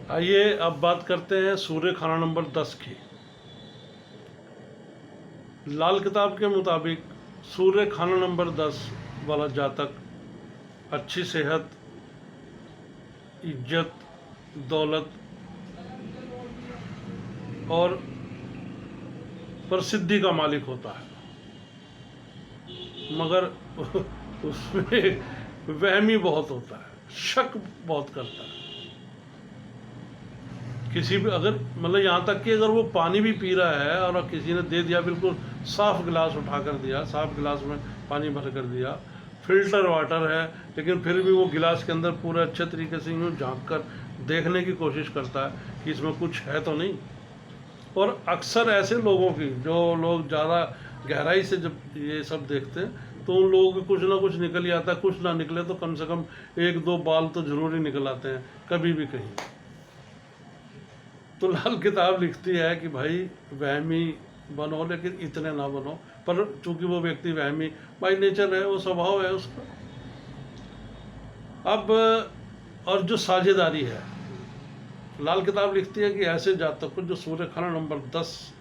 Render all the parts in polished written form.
आइए अब बात करते हैं सूर्य खाना नंबर 10 की। लाल किताब के मुताबिक सूर्य खाना नंबर 10 वाला जातक अच्छी सेहत, इज्जत, दौलत और प्रसिद्धि का मालिक होता है, मगर उसमें वहमी बहुत होता है, शक बहुत करता है। किसी भी अगर मतलब यहाँ तक कि अगर वो पानी भी पी रहा है और किसी ने दे दिया, बिल्कुल साफ गिलास उठा कर दिया, साफ गिलास में पानी भर कर दिया, फिल्टर वाटर है, लेकिन फिर भी वो गिलास के अंदर पूरे अच्छे तरीके से यूँ झाँक कर देखने की कोशिश करता है कि इसमें कुछ है तो नहीं। और अक्सर ऐसे लोगों की, जो लोग ज़्यादा गहराई से जब ये सब देखते हैं तो उन लोगों को कुछ ना कुछ निकल ही आता है, कुछ ना निकले तो कम से कम एक दो बाल तो जरूर ही निकल आते हैं कभी भी कहीं। तो लाल किताब लिखती है कि भाई वहमी बनो, लेकिन इतने ना बनो। पर चूंकि वो व्यक्ति वहमी बाई नेचर है, वो स्वभाव है उसका। अब और जो साझेदारी है, लाल किताब लिखती है कि ऐसे जातक को जो सूर्य खाना नंबर 10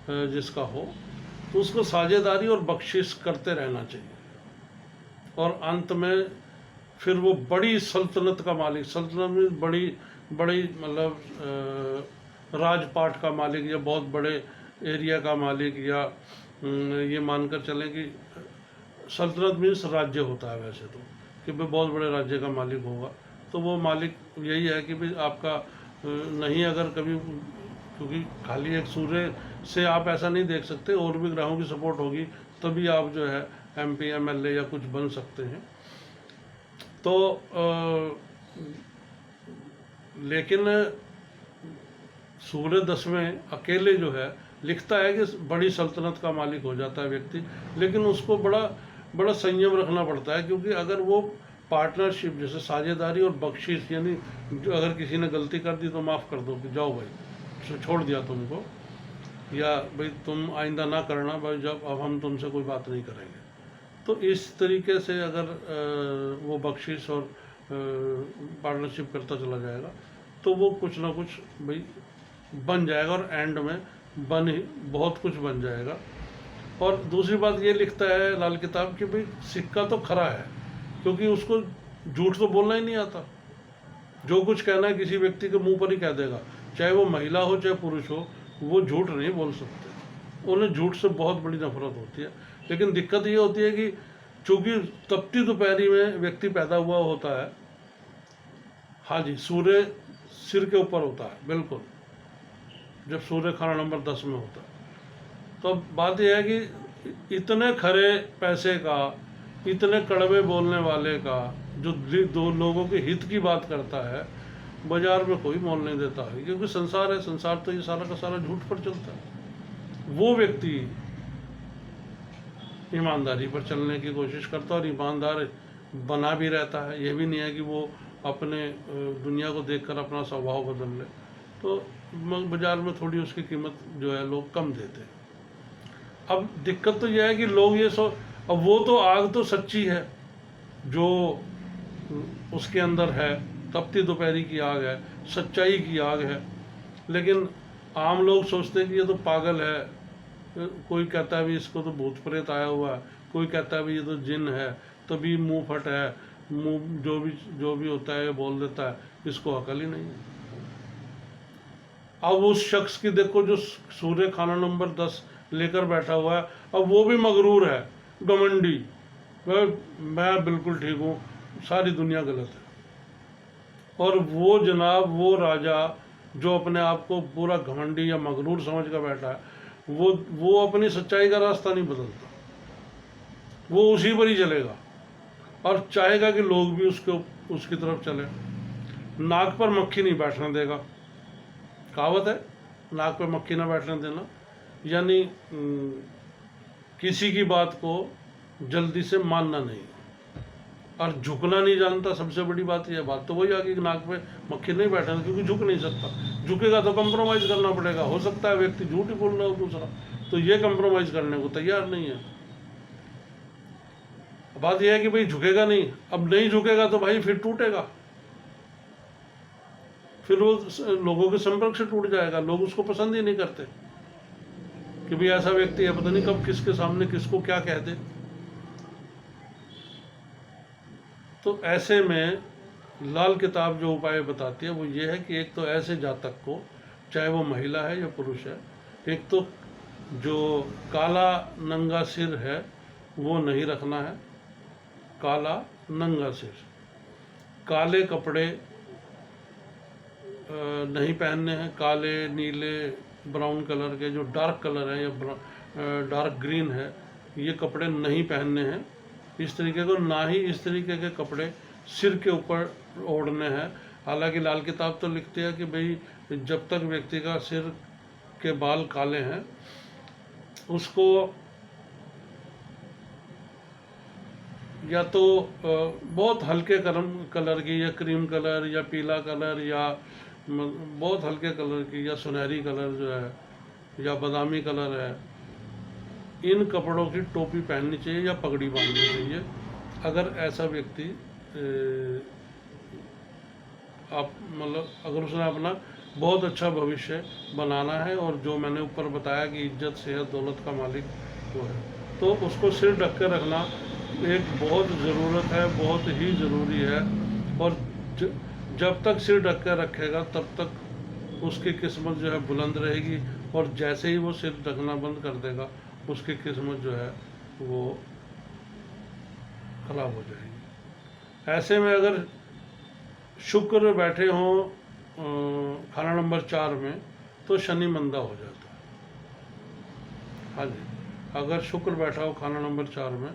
जिसका हो, तो उसको साझेदारी और बख्शिश करते रहना चाहिए। और अंत में फिर वो बड़ी सल्तनत का मालिक, सल्तनत में बड़ी बड़ी मतलब राजपाट का मालिक या बहुत बड़े एरिया का मालिक, या ये मानकर चलें कि सल्तनत मीन्स राज्य होता है वैसे तो, कि भाई बहुत बड़े राज्य का मालिक होगा। तो वो मालिक यही है कि भाई आपका नहीं, अगर कभी, क्योंकि खाली एक सूर्य से आप ऐसा नहीं देख सकते, और भी ग्रहों की सपोर्ट होगी तभी आप जो है MP MLA या कुछ बन सकते हैं। तो लेकिन सूर्य 10 में अकेले जो है लिखता है कि बड़ी सल्तनत का मालिक हो जाता है व्यक्ति, लेकिन उसको बड़ा बड़ा संयम रखना पड़ता है, क्योंकि अगर वो पार्टनरशिप जैसे साझेदारी और बख्शिश, यानी अगर किसी ने गलती कर दी तो माफ़ कर दो कि जाओ भाई छोड़ दिया तुमको, या भाई तुम आइंदा ना करना भाई, जब अब हम तुमसे कोई बात नहीं करेंगे। तो इस तरीके से अगर वो बख्शिश और पार्टनरशिप करता चला जाएगा तो वो कुछ ना कुछ भाई बन जाएगा, और एंड में बन ही बहुत कुछ बन जाएगा। और दूसरी बात ये लिखता है लाल किताब कि भाई सिक्का तो खरा है, क्योंकि उसको झूठ तो बोलना ही नहीं आता। जो कुछ कहना है किसी व्यक्ति के मुंह पर ही कह देगा, चाहे वो महिला हो चाहे पुरुष हो, वो झूठ नहीं बोल सकते। उन्हें झूठ से बहुत बड़ी नफरत होती है। लेकिन दिक्कत ये होती है कि चूंकि तपती दोपहरी में व्यक्ति पैदा हुआ होता है, हाँ जी, सूर्य सिर के ऊपर होता है बिल्कुल, जब सूर्य खाना नंबर 10 में होता है। तो अब बात यह है कि इतने खरे पैसे का, इतने कड़वे बोलने वाले का, जो दो लोगों के हित की बात करता है, बाजार में कोई मोल नहीं देता है, क्योंकि संसार है, संसार तो ये सारा का सारा झूठ पर चलता है। वो व्यक्ति ईमानदारी पर चलने की कोशिश करता है और ईमानदार बना भी रहता है। ये भी नहीं है कि वो अपने दुनिया को देखकर अपना स्वभाव बदल ले, तो बाजार में थोड़ी उसकी कीमत जो है लोग कम देते हैं। अब दिक्कत तो यह है कि लोग ये अब वो तो आग तो सच्ची है जो उसके अंदर है, तपती दोपहरी की आग है, सच्चाई की आग है, लेकिन आम लोग सोचते हैं कि ये तो पागल है। कोई कहता है भी इसको तो भूत प्रेत आया हुआ है, कोई कहता है भी ये तो जिन है, तभी मुंह फट है, मुंह जो भी होता है बोल देता है, इसको अकल ही नहीं है। अब उस शख्स की देखो जो सूर्य खाना नंबर 10 लेकर बैठा हुआ है, अब वो भी मगरूर है, घमंडी, मैं बिल्कुल ठीक हूँ, सारी दुनिया गलत है। और वो जनाब, वो राजा जो अपने आप को पूरा घमंडी या मगरूर समझ कर बैठा है, वो अपनी सच्चाई का रास्ता नहीं बदलता, वो उसी पर ही चलेगा और चाहेगा कि लोग भी उसकी तरफ चले। नाक पर मक्खी नहीं बैठने देगा, कहावत है, नाक पर मक्खी ना बैठने देना, यानी किसी की बात को जल्दी से मानना नहीं और झुकना नहीं जानता। सबसे बड़ी बात यह, बात तो वही आ गई कि नाक पे मक्खी नहीं बैठना, क्योंकि झुक नहीं सकता। झुकेगा तो कंप्रोमाइज़ करना पड़ेगा, हो सकता है व्यक्ति झूठ ही बोल रहा हो दूसरा, तो ये कंप्रोमाइज़ करने को तैयार नहीं है। बात यह है कि भाई झुकेगा नहीं, अब नहीं झुकेगा तो भाई फिर टूटेगा। फिर वो लोगों के संपर्क से टूट जाएगा, लोग उसको पसंद ही नहीं करते कि भाई ऐसा व्यक्ति है, पता नहीं कब किसके सामने किसको क्या कह दे। तो ऐसे में लाल किताब जो उपाय बताती है वो ये है कि एक तो ऐसे जातक को, चाहे वो महिला है या पुरुष है, एक तो जो काला नंगा सिर है वो नहीं रखना है, काला नंगा सिर, काले कपड़े नहीं पहनने हैं, काले नीले ब्राउन कलर के जो डार्क कलर है या डार्क ग्रीन है ये कपड़े नहीं पहनने हैं। इस तरीके को ना ही इस तरीके के कपड़े सिर के ऊपर ओढ़ने हैं। हालांकि लाल किताब तो लिखती है कि भाई जब तक व्यक्ति का सिर के बाल काले हैं उसको या तो बहुत हल्के कलर की या क्रीम कलर या पीला कलर या बहुत हल्के कलर की या सुनहरी कलर जो है या बादामी कलर है, इन कपड़ों की टोपी पहननी चाहिए या पगड़ी बांधनी चाहिए। अगर ऐसा व्यक्ति आप मतलब अगर उसने अपना बहुत अच्छा भविष्य बनाना है और जो मैंने ऊपर बताया कि इज्जत सेहत दौलत का मालिक वो है, तो उसको सिर ढक कर रखना एक बहुत ज़रूरत है, बहुत ही ज़रूरी है। और जब तक सिर ढक कर रखेगा तब तक उसकी किस्मत जो है बुलंद रहेगी, और जैसे ही वो सिर ढकना बंद कर देगा उसकी किस्मत जो है वो खराब हो जाएगी। ऐसे में अगर शुक्र बैठे हों खाना नंबर 4 में तो शनि मंदा हो जाता है। हाँ जी, अगर शुक्र बैठा हो खाना नंबर 4 में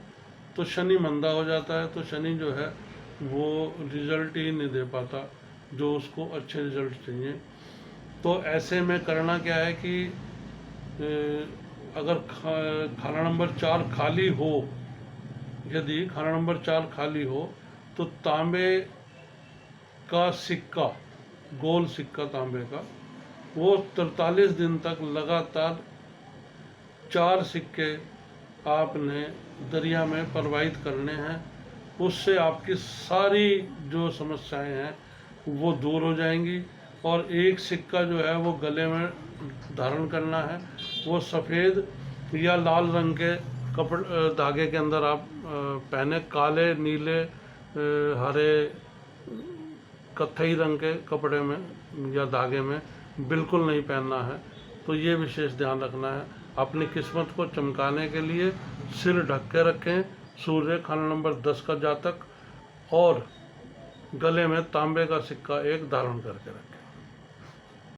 तो शनि मंदा हो जाता है, तो शनि जो है वो रिजल्ट ही नहीं दे पाता जो उसको अच्छे रिजल्ट चाहिए। तो ऐसे में करना क्या है कि अगर खाना नंबर 4 खाली हो, यदि खाना नंबर 4 खाली हो तो तांबे का सिक्का, गोल सिक्का तांबे का, वो 43 दिन तक लगातार 4 सिक्के आपने दरिया में प्रवाहित करने हैं। उससे आपकी सारी जो समस्याएं हैं वो दूर हो जाएंगी। और एक सिक्का जो है वो गले में धारण करना है, वो सफ़ेद या लाल रंग के कपड़े धागे के अंदर आप पहने, काले नीले हरे कत्थई रंग के कपड़े में या धागे में बिल्कुल नहीं पहनना है। तो ये विशेष ध्यान रखना है। अपनी किस्मत को चमकाने के लिए सिर ढक के रखें, सूर्य खाना नंबर 10 का जातक, और गले में तांबे का सिक्का एक धारण करके रखें।